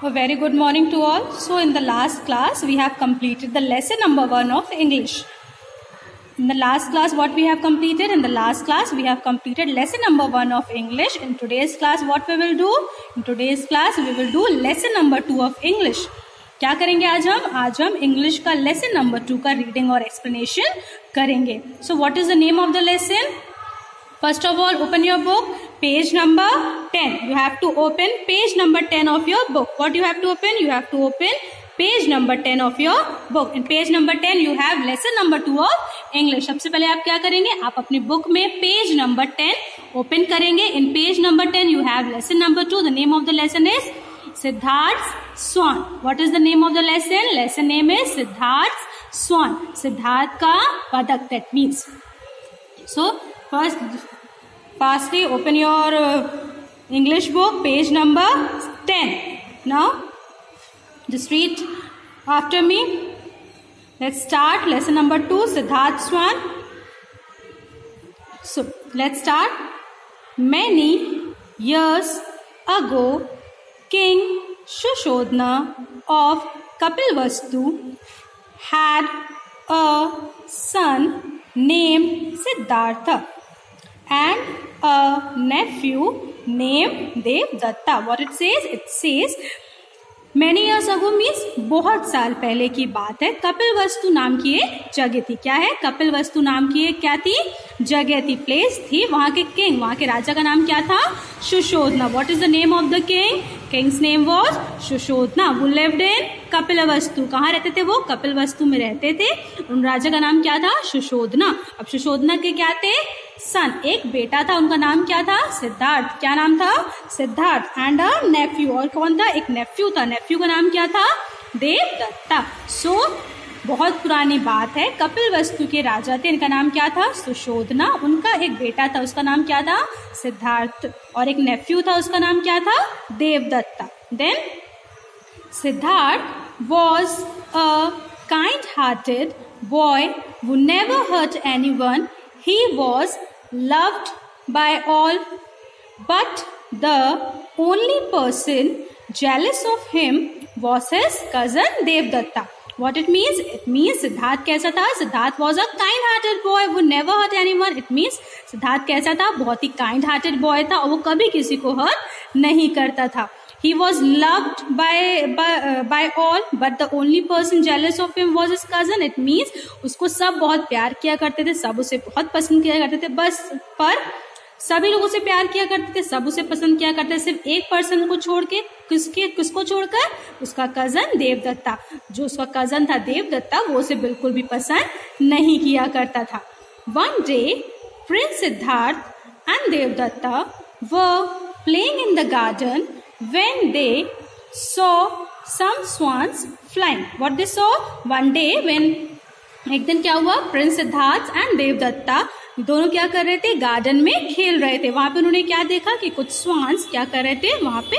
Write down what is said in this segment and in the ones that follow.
A very good morning to all. So in the last class we have completed the lesson number 1 of English. In the last class what we have completed? In the last class we have completed lesson number 1 of English. In today's class what we will do? In today's class we will do lesson number 2 of English. क्या करेंगे आज हम English का lesson number 2 का reading और explanation करेंगे. So what is the name of the lesson? First of all, open your book, page number 10. You have to open page number 10 of your book. What you have to open? You have to open page number 10 of your book. In page number 10, you have lesson number 2 of English. सबसे पहले आप क्या करेंगे? आप अपनी book में page number 10 open करेंगे. In page number 10, you have lesson number 2. The name of the lesson is Siddharth's Swan. What is the name of the lesson? Lesson name is Siddharth's Swan. Siddharth का पदक. That means. So firstly open your English book, page number 10. Now just read after me. Let's start lesson number 2, Siddharth's Swan. So let's start. Many years ago, King Shushodhana of Kapilvastu had a son named Siddhartha and a nephew named Devdatta. What it says? It says many years ago means बहुत साल पहले की बात है. कपिलवस्तु नाम की एक जगह थी. क्या है? कपिलवस्तु नाम की एक क्या थी? जगह थी, प्लेस थी. वहां के किंग, वहां के राजा का नाम क्या था? Shuddhodana. What is the name of the king? King's name was Shuddhodana. वो लिव्ड इन कपिलवस्तु. कहाँ रहते थे वो? कपिलवस्तु में रहते थे. उन राजा का नाम क्या था? शुशोधना. अब शुशोधना के क्या थे? सन. एक बेटा था, उनका नाम क्या था? सिद्धार्थ. क्या नाम था? सिद्धार्थ. And a nephew. और कौन था? एक नेफ्यू था. नेफ्यू का नाम क्या था? देवदत्ता. सो बहुत पुरानी बात है. कपिलवस्तु के राजा थे, इनका नाम क्या था? सुशोधना. उनका एक बेटा था, उसका नाम क्या था? सिद्धार्थ. और एक नेफ्यू था, उसका नाम क्या था? Devdatta. Then Siddharth was a kind hearted boy who never hurt anyone. He was loved by all, but the only person jealous of him was his cousin Devdatta. What it means? It means Siddharth कैसा था? Siddharth was a kind-hearted boy who never hurt anyone. It means Siddharth कैसा था? बहुत ही kind-hearted boy था और वो कभी किसी को hurt नहीं करता था. He was loved by all, but the only person jealous of him was his cousin. It means उसको सब बहुत प्यार किया करते थे, सब उसे बहुत पसंद किया करते थे. बस पर सभी लोग उसे प्यार किया करते थे, सब उसे पसंद किया करते थे, सिर्फ एक पर्सन को छोड़ के. किसको छोड़कर? उसका कजन देवदत्ता. जो उसका कजन था देवदत्ता, वो उसे बिल्कुल भी पसंद नहीं किया करता था. One day, Prince Siddharth and Devdatta were playing in the garden when they saw some swans flying. What they saw? One day when एक दिन क्या हुआ? प्रिंस सिद्धार्थ एंड देवदत्ता दोनों क्या कर रहे थे? गार्डन में खेल रहे थे. वहां पे उन्होंने क्या देखा कि कुछ स्वान्स क्या कर रहे थे? वहां पे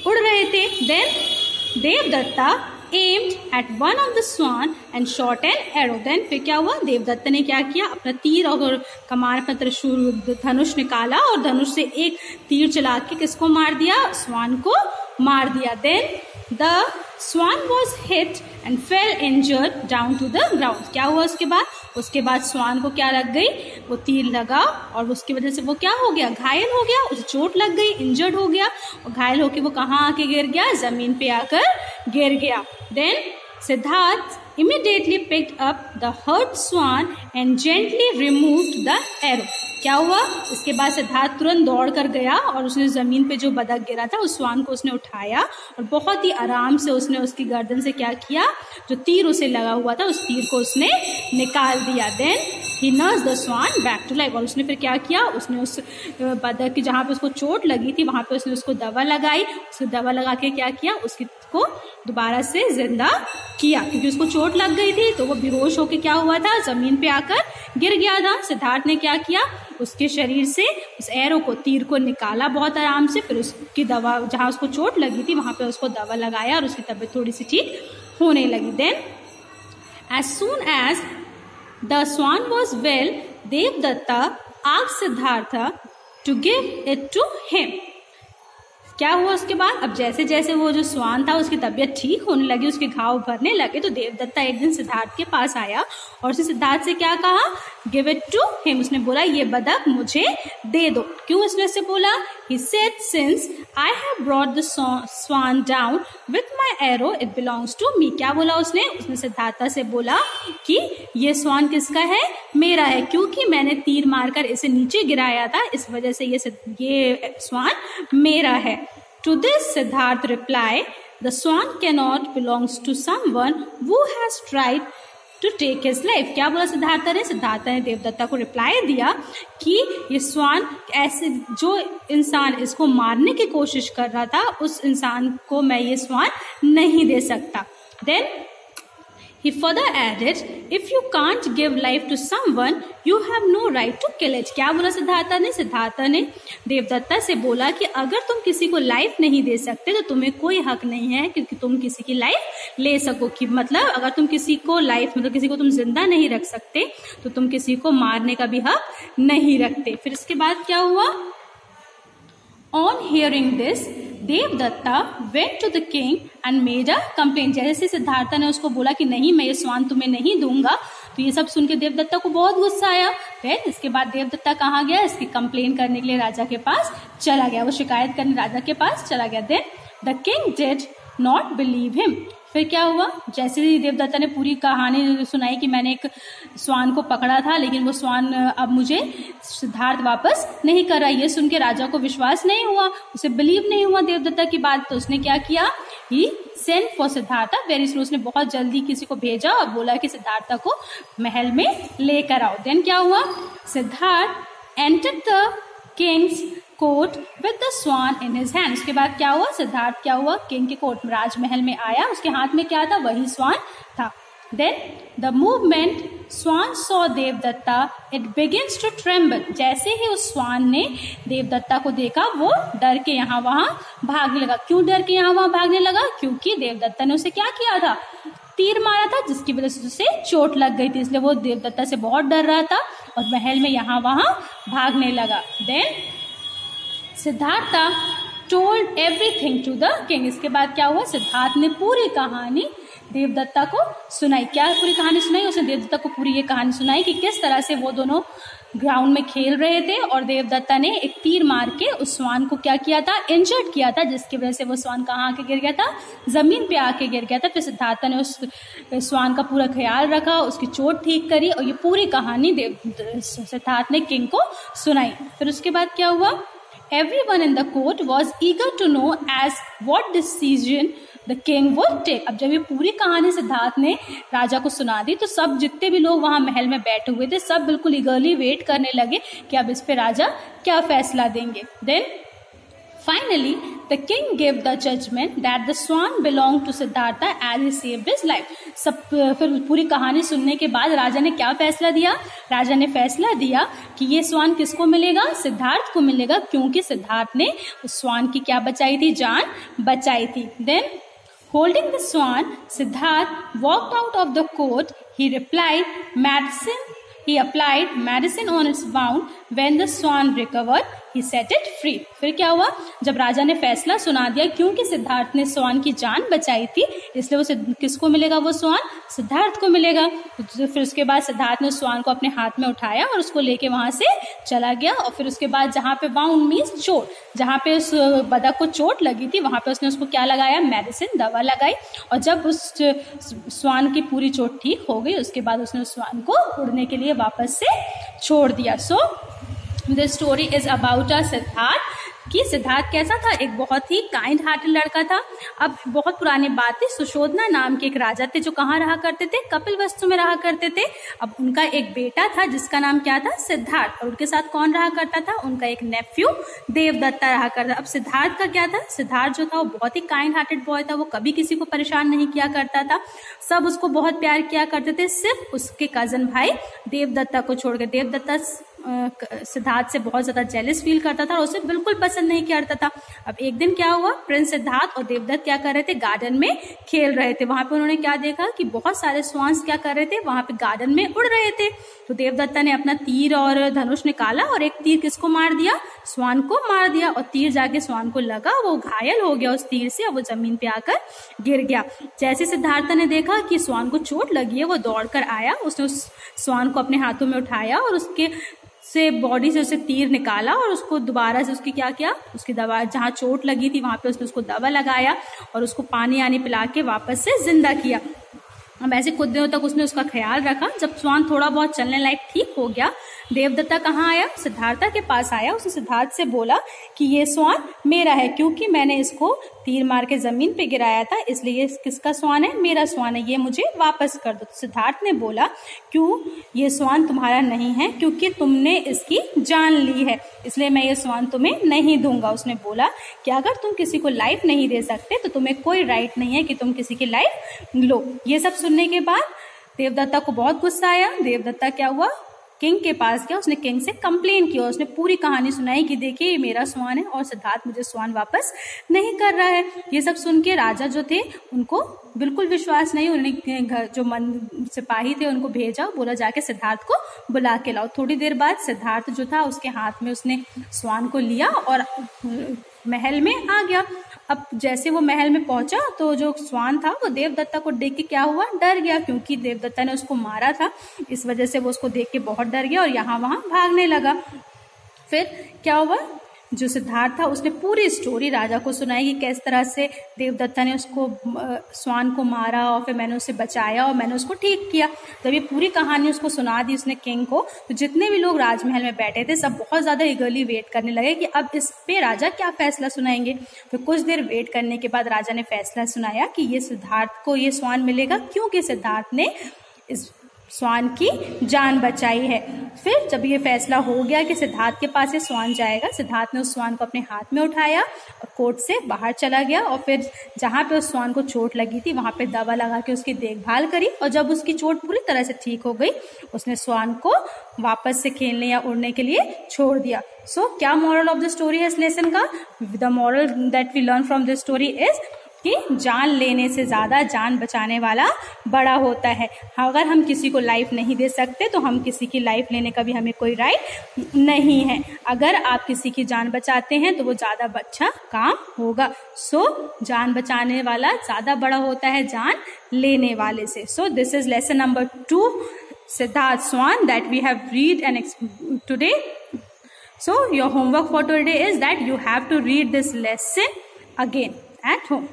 उड़ रहे थे. Then Devdatta aimed at one of the swan and shot an arrow. Then फिर क्या हुआ? देवदत्ता ने क्या किया? अपना तीर और कमान, अपना त्रिशूल, धनुष निकाला और धनुष से एक तीर चला के किसको मार दिया? स्वान को मार दिया. Then the swan was hit and fell injured down to the ground. क्या हुआ उसके बाद? उसके बाद स्वान को क्या लग गई? वो तीर लगा और उसकी वजह से वो क्या हो गया? घायल हो गया. उसे चोट लग गई, इंजर्ड हो गया और घायल होके वो कहाँ आके गिर गया? जमीन पे आकर गिर गया. Then Siddharth immediately picked up the hurt swan and gently removed the arrow. क्या हुआ? इसके बाद सिद्धार्थ तुरंत दौड़ कर गया और उसने जमीन पे जो बदक गिरा था उस स्वान को उसने उठाया और बहुत ही आराम से उसने उसकी गर्दन से क्या किया? जो तीर उसे लगा हुआ था उस तीर को उसने निकाल दिया. Then he nursed the swan back to life. और उसने फिर क्या किया? उसने उस बदक की जहाँ पे उसको चोट लगी थी वहां पे उसने उसको दवा लगाई. उसको दवा लगा के क्या किया? उसकी को दोबारा से जिंदा किया. क्योंकि उसको चोट लग गई थी तो वो बेहोश होके क्या हुआ था? जमीन पे आकर गिर गया था. सिद्धार्थ ने क्या किया? उसके शरीर से उस एरो को, तीर को निकाला बहुत आराम से. फिर उसकी दवा, जहां उसको चोट लगी थी वहां पे उसको दवा लगाया और उसकी तबीयत थोड़ी सी ठीक होने लगी. Then as soon as the swan was well, Devdatta asked Siddhartha to give it to him. क्या हुआ उसके बाद, अब जैसे जैसे वो जो स्वान था उसकी तबीयत ठीक होने लगी, उसके घाव भरने लगे, तो देवदत्ता एक दिन सिद्धार्थ के पास आया और उसने सिद्धार्थ से क्या कहा, गिव इट टू हिम। उसने बोला ये बतख मुझे दे दो। क्यों उसने ऐसे बोला, he said since I have brought the swan down with my arrow it belongs to me। क्या बोला उसने सिद्धार्थ से बोला कि ये स्वान किसका है, मेरा है, क्योंकि मैंने तीर मारकर इसे नीचे गिराया था, इस वजह से ये स्वान मेरा है। To this Siddharth replied, the swan cannot belongs to someone who has tried to take his life। क्या बोला सिद्धार्थ ने देवदत्ता को रिप्लाई दिया कि ये स्वान ऐसे जो इंसान इसको मारने की कोशिश कर रहा था उस इंसान को मैं ये स्वान नहीं दे सकता। Then he further added, if you can't give life to someone, you have no right to kill it। क्या बोला सिद्धार्थ ने देवदत्ता से बोला कि अगर तुम किसी को लाइफ नहीं दे सकते तो तुम्हें कोई हक नहीं है क्योंकि तुम किसी की लाइफ ले सको। कि मतलब अगर तुम किसी को किसी को तुम जिंदा नहीं रख सकते तो तुम किसी को मारने का भी हक नहीं रखते। फिर इसके बाद क्या हुआ, On hearing this, Devdatta went to the king and made a complaint। जैसे सिद्धार्थ ने उसको बोला कि नहीं मैं ये स्वान तुम्हें नहीं दूंगा, तो ये सब सुन के देवदत्ता को बहुत गुस्सा आया। फिर इसके बाद देवदत्ता कहाँ गया, इसकी कंप्लेन करने के लिए राजा के पास चला गया, वो शिकायत करने राजा के पास चला गया। Then the king did not believe him. फिर क्या हुआ, जैसे ही देवदत्ता ने पूरी कहानी सुनाई कि मैंने एक स्वान को पकड़ा था लेकिन वो स्वान अब मुझे सिद्धार्थ वापस नहीं कर रहा, ये सुन के राजा को विश्वास नहीं हुआ, उसे बिलीव नहीं हुआ देवदत्ता की बात। तो उसने क्या किया, he sent for Siddhartha very slow. उसने बहुत जल्दी किसी को भेजा और बोला कि सिद्धार्थ को महल में लेकर आओ। देन क्या हुआ, Siddharth entered the king's court with the swan in his hand. उसके बाद क्या हुआ, सिद्धार्थ क्या हुआ, किंग के कोर्ट में राजमहल में आया, उसके हाथ में क्या था, वही स्वान था। Then the movement swan saw Devdatta it begins to tremble. जैसे ही उस स्वान ने देवदत्ता को देखा वो डर के यहाँ वहां भागने लगा। क्यों डर के यहाँ वहां भागने लगा, क्योंकि देवदत्ता ने उसे क्या किया था, तीर मारा था, जिसकी वजह से उसे चोट लग गई थी, इसलिए वो देवदत्ता से बहुत डर रहा था और महल में यहाँ वहां भागने लगा। Then Siddharth told everything to the king. इसके बाद क्या हुआ, सिद्धार्थ ने पूरी कहानी देवदत्ता को सुनाई। क्या पूरी कहानी सुनाई, उसने देवदत्ता को पूरी ये कहानी सुनाई कि किस तरह से वो दोनों ग्राउंड में खेल रहे थे और देवदत्ता ने एक तीर मार के उस स्वान को क्या किया था, इंजर्ड किया था, जिसकी वजह से वो स्वान कहाँ आके गिर गया था, जमीन पे आके गिर गया था। फिर सिद्धार्थ ने उस स्वान का पूरा ख्याल रखा, उसकी चोट ठीक करी और ये पूरी कहानी सिद्धार्थ ने किंग को सुनाई। फिर उसके बाद क्या हुआ, Everyone in the court was eager to know as what decision the king would take। अब जब ये पूरी कहानी सिद्धार्थ ने राजा को सुना दी तो सब जितने भी लोग वहां महल में बैठे हुए थे सब बिल्कुल ईगरली वेट करने लगे कि अब इस पे राजा क्या फैसला देंगे। Then Finally, the king gave the judgment that the swan belonged to Siddhartha as he saved his life। सब फिर पूरी कहानी सुनने के बाद राजा ने क्या फैसला दिया, राजा ने फैसला दिया कि ये स्वान किसको मिलेगा, सिद्धार्थ को मिलेगा, क्योंकि सिद्धार्थ ने उस स्वान की क्या बचाई थी, जान बचाई थी। Then holding the swan, Siddharth walked out of the court. He applied medicine on its wound. When the swan recovered, he set it free। फिर क्या हुआ, जब राजा ने फैसला सुना दिया क्योंकि सिद्धार्थ ने स्वान की जान बचाई थी इसलिए वो किसको मिलेगा, वो स्वान सिद्धार्थ को मिलेगा। फिर उसके बाद सिद्धार्थ ने स्वान को अपने हाथ में उठाया और उसको लेके वहां से चला गया और फिर उसके बाद जहाँ पे वाउंड मीन्स चोट, जहाँ पे उस बतख को चोट लगी थी वहां पे उसने उसको क्या लगाया, मेडिसिन, दवा लगाई और जब उस स्वान की पूरी चोट ठीक हो गई उसके बाद उसने उस स्वान को उड़ने के लिए वापस से छोड़ दिया। So this story is about a Siddharth कि सिद्धार्थ कैसा था, एक बहुत ही काइंड हार्टेड लड़का था। अब बहुत पुरानी बात है, सुशोधना नाम के एक राजा थे जो कहाँ रहा करते थे, कपिलवस्तु में रहा करते थे। अब उनका एक बेटा था जिसका नाम क्या था, सिद्धार्थ, और उनके साथ कौन रहा करता था, उनका एक नेफ्यू देवदत्ता रहा करता। अब सिद्धार्थ का क्या था, सिद्धार्थ जो था वो बहुत ही काइंड हार्टेड बॉय था, वो कभी किसी को परेशान नहीं किया करता था, सब उसको बहुत प्यार किया करते थे, सिर्फ उसके कजन भाई देवदत्ता को छोड़कर। देवदत्ता सिद्धार्थ से बहुत ज्यादा जेलस फील करता था और उसे बिल्कुल पसंद नहीं करता था। अब एक दिन क्या हुआ, प्रिंस सिद्धार्थ और देवदत्त क्या कर रहे थे, गार्डन में खेल रहे थे। वहां पे उन्होंने क्या देखा कि बहुत सारे स्वान्स क्या कर रहे थे, वहां पे गार्डन में उड़ रहे थे। तो देवदत्ता ने अपना तीर और धनुष निकाला और एक तीर किसको मार दिया, स्वान को मार दिया, और तीर जाके स्वान को लगा, वो घायल हो गया उस तीर से और वो जमीन पे आकर गिर गया। जैसे सिद्धार्थ ने देखा कि स्वान को चोट लगी है, वो दौड़कर आया, उसने उस स्वान को अपने हाथों में उठाया और उसके से बॉडी से उसे तीर निकाला और उसको दोबारा से उसकी क्या किया, उसकी दवा जहाँ चोट लगी थी वहां पे उसने उसको दवा लगाया और उसको पानी आनी पिला के वापस से जिंदा किया। अब ऐसे कुछ दिनों तक उसने उसका ख्याल रखा। जब स्वान थोड़ा बहुत चलने लायक ठीक हो गया, देवदत्ता कहाँ आया, सिद्धार्था के पास आया। उसने सिद्धार्थ से बोला कि ये स्वान मेरा है, क्योंकि मैंने इसको तीर मार के जमीन पे गिराया था, इसलिए ये किसका स्वान है, मेरा स्वान है, ये मुझे वापस कर दो। तो सिद्धार्थ ने बोला, क्यों, ये स्वान तुम्हारा नहीं है, क्योंकि तुमने इसकी जान ली है, इसलिए मैं ये स्वान तुम्हें नहीं दूंगा। उसने बोला कि अगर तुम किसी को लाइफ नहीं दे सकते तो तुम्हें कोई राइट नहीं है कि तुम किसी की लाइफ लो। ये सब सुनने के बाद देवदत्ता को बहुत गुस्सा आया। देवदत्ता क्या हुआ, किंग के पास गया, उसने किंग से कंप्लेन किया, उसने पूरी कहानी सुनाई कि देखिए ये मेरा स्वान है और सिद्धार्थ मुझे स्वान वापस नहीं कर रहा है। ये सब सुन के राजा जो थे उनको बिल्कुल विश्वास नहीं, उन्होंने जो सिपाही थे उनको भेजा, बोला जाके सिद्धार्थ को बुला के लाओ। थोड़ी देर बाद सिद्धार्थ जो था उसके हाथ में उसने स्वान को लिया और महल में आ गया। अब जैसे वो महल में पहुंचा तो जो स्वान था वो देवदत्ता को देख के क्या हुआ, डर गया, क्योंकि देवदत्ता ने उसको मारा था, इस वजह से वो उसको देख के बहुत डर गया और यहाँ वहां भागने लगा। फिर क्या हुआ, जो सिद्धार्थ था उसने पूरी स्टोरी राजा को सुनाई कि किस तरह से देवदत्ता ने उसको स्वान को मारा और फिर मैंने उसे बचाया और मैंने उसको ठीक किया। जब ये पूरी कहानी उसको सुना दी उसने किंग को, तो जितने भी लोग राजमहल में बैठे थे सब बहुत ज्यादा ईगरली वेट करने लगे कि अब इस पे राजा क्या फैसला सुनाएंगे। फिर कुछ देर वेट करने के बाद राजा ने फैसला सुनाया कि ये सिद्धार्थ को ये स्वान मिलेगा, क्योंकि सिद्धार्थ ने इस स्वान की जान बचाई है। फिर जब ये फैसला हो गया कि सिद्धार्थ के पास ये स्वान जाएगा, सिद्धार्थ ने उस स्वान को अपने हाथ में उठाया और कोर्ट से बाहर चला गया और फिर जहाँ पे उस स्वान को चोट लगी थी वहां पे दवा लगा के उसकी देखभाल करी और जब उसकी चोट पूरी तरह से ठीक हो गई उसने स्वान को वापस से खेलने या उड़ने के लिए छोड़ दिया। सो क्या मॉरल ऑफ द स्टोरी है इस लेसन का? The moral that we learn from this story is कि जान लेने से ज्यादा जान बचाने वाला बड़ा होता है। अगर हम किसी को लाइफ नहीं दे सकते तो हम किसी की लाइफ लेने का भी हमें कोई राइट नहीं है। अगर आप किसी की जान बचाते हैं तो वो ज्यादा अच्छा काम होगा। सो जान बचाने वाला ज्यादा बड़ा होता है जान लेने वाले से। So this is lesson number 2, Siddharth swan, that we have read and today. So your homework for today is that you have to read this lesson again at home.